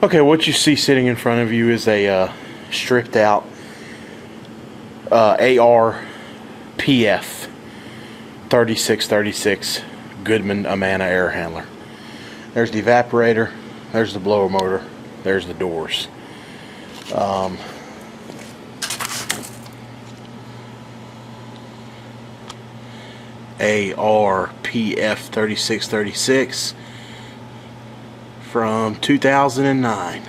Okay, what you see sitting in front of you is a stripped out ARPF 3636 Goodman Air Handler. There's the evaporator, there's the blower motor, there's the doors. ARPF 3636 from 2009.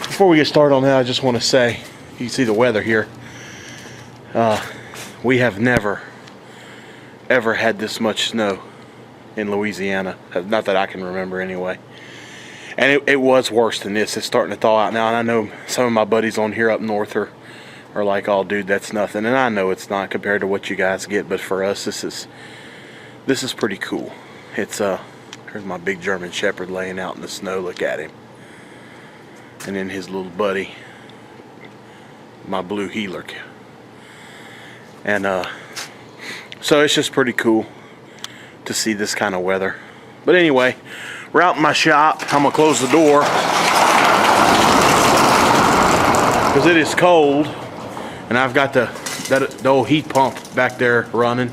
Before we get started on that, I just want to say, you see the weather here. We have never ever had this much snow in Louisiana, not that I can remember anyway. And it was worse than this. It's starting to thaw out now, and I know some of my buddies on here up north are like, "Oh, dude, that's nothing." And I know it's not compared to what you guys get, but for us, this is pretty cool. It's here's my big German Shepherd laying out in the snow. Look at him. And then his little buddy, my blue heeler. And so it's just pretty cool to see this kind of weather. But anyway, we're out in my shop. I'm gonna close the door because it is cold, and I've got the old heat pump back there running.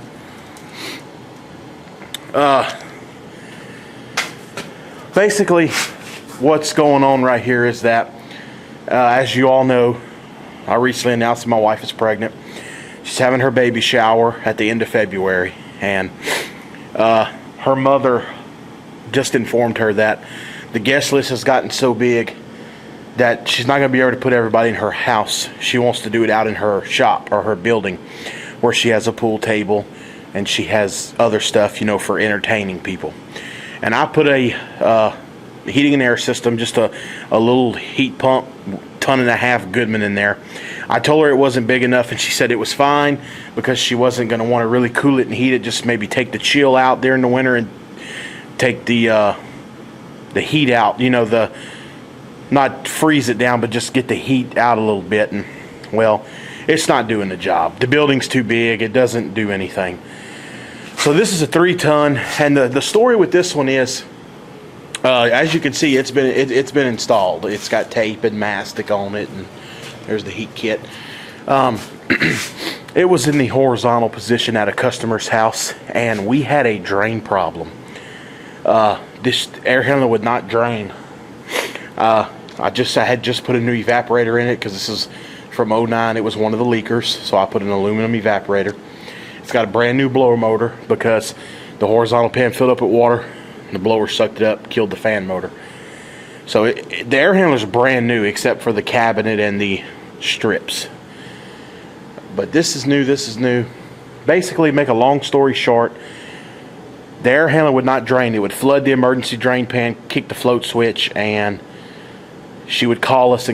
Basically, what's going on right here is that, as you all know, I recently announced that my wife is pregnant. She's having her baby shower at the end of February, and her mother just informed her that the guest list has gotten so big that she's not going to be able to put everybody in her house. She wants to do it out in her shop or her building, where she has a pool table and she has other stuff, you know, for entertaining people. And I put a heating and air system, just a little heat pump, 1.5 tons Goodman in there. I told her it wasn't big enough, and she said it was fine because she wasn't going to want to really cool it and heat it, just maybe take the chill out during the winter and take the heat out, you know, not freeze it down, but just get the heat out a little bit. And well, it's not doing the job. The building's too big. It doesn't do anything. So this is a 3-ton, and the story with this one is, as you can see, it's been installed. It's got tape and mastic on it, and there's the heat kit. It was in the horizontal position at a customer's house, and we had a drain problem. This air handler would not drain. I had just put a new evaporator in it because this is from '09. It was one of the leakers, so I put an aluminum evaporator. It's got a brand new blower motor because the horizontal pan filled up with water. The blower sucked it up, killed the fan motor. So the air handler's brand new except for the cabinet and the strips. But this is new, this is new. Basically, make a long story short, the air handler would not drain. It would flood the emergency drain pan, kick the float switch, and she would call us.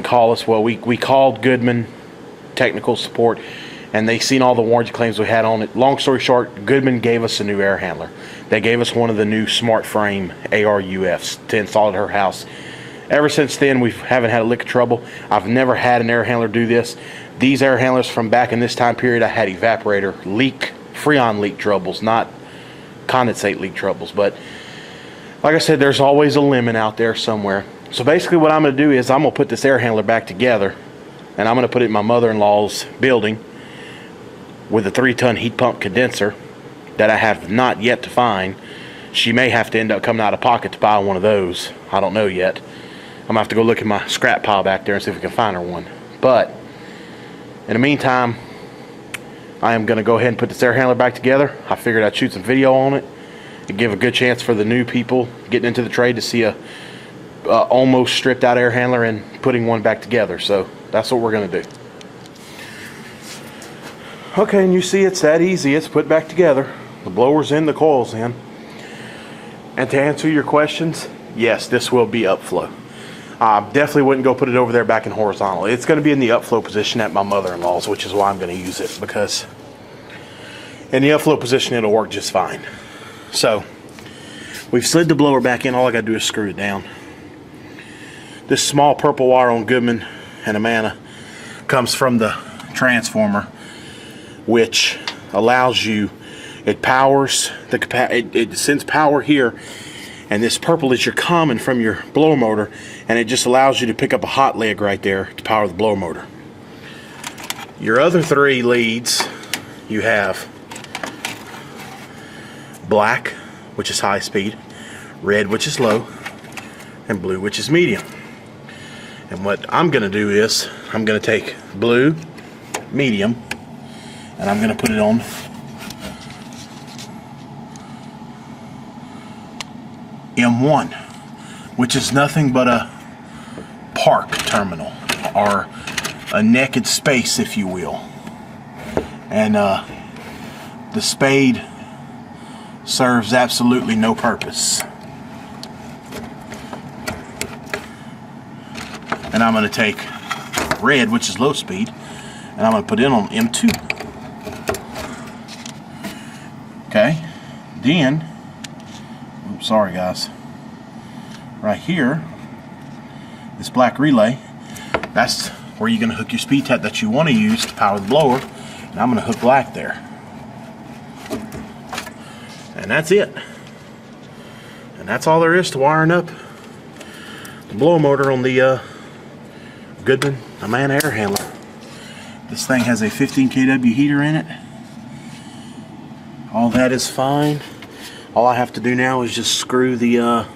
Well, we called Goodman technical support, and they seen all the warranty claims we had on it. Long story short, Goodman gave us a new air handler. They gave us one of the new smart frame ARUFs to install at her house. Ever since then, we haven't had a lick of trouble. I've never had an air handler do this. These air handlers from back in this time period, I had evaporator leak, freon leak troubles, not condensate leak troubles. But like I said, there's always a lemon out there somewhere. So basically what I'm going to do is I'm going to put this air handler back together, and I'm going to put it in my mother-in-law's building with a 3-ton heat pump condenser that I have not yet to find. She may have to end up coming out of pocket to buy one of those. I don't know yet. I'm going to have to go look in my scrap pile back there and see if we can find her one. But in the meantime, I am going to go ahead and put this air handler back together. I figured I'd shoot some video on it and give a good chance for the new people getting into the trade to see a almost stripped out air handler and putting one back together. So that's what we're going to do. Okay, and you see it's that easy. It's put back together. The blower's in, the coil's in. And to answer your questions, yes, this will be upflow. Definitely wouldn't go put it over there back in horizontal. It's going to be in the upflow position at my mother-in-law's, which is why I'm going to use it, because in the upflow position it'll work just fine. So we've slid the blower back in. All I got to do is screw it down. This small purple wire on Goodman and Amana comes from the transformer, which allows you, it powers the it sends power here, And this purple is your common from your blower motor, and it just allows you to pick up a hot leg right there to power the blower motor. Your other 3 leads, you have black, which is high speed, red, which is low, and blue, which is medium. And what I'm going to do is I'm going to take blue, medium, and I'm going to put it on M1, which is nothing but a park terminal, or a naked space, if you will. And the spade serves absolutely no purpose. And I'm going to take red, which is low speed, and I'm going to put it on M2. Okay, then, oops, sorry guys, right here, this black relay, that's where you're going to hook your speed tap that you want to use to power the blower, and I'm going to hook black there. And that's it. And that's all there is to wiring up the blower motor on the Goodman ARPF Air Handler. This thing has a 15 kW heater in it. All that is fine. All I have to do now is just screw the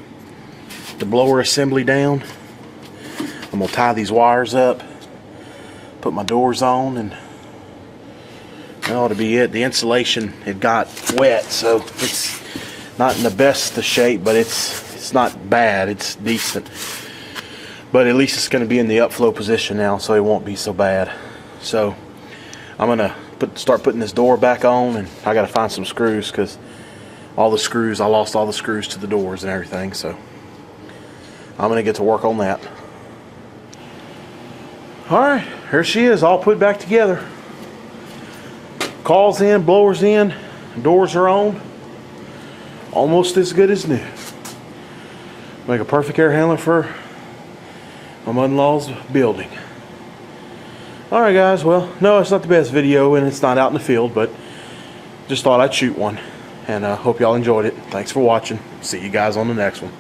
blower assembly down. I'm going to tie these wires up, put my doors on, and that ought to be it. The insulation had got wet, so it's not in the best of shape, but it's not bad. It's decent. But at least it's going to be in the upflow position now, so it won't be so bad. So I'm going to start putting this door back on, and I got to find some screws, because I lost all the screws to the doors and everything. So I'm going to get to work on that. Alright, here she is, all put back together. Coils in, blowers in, doors are on. Almost as good as new. Make a perfect air handler for my mother-in-law's building. Alright guys, well, no, it's not the best video and it's not out in the field, but just thought I'd shoot one. And I hope y'all enjoyed it. Thanks for watching. See you guys on the next one.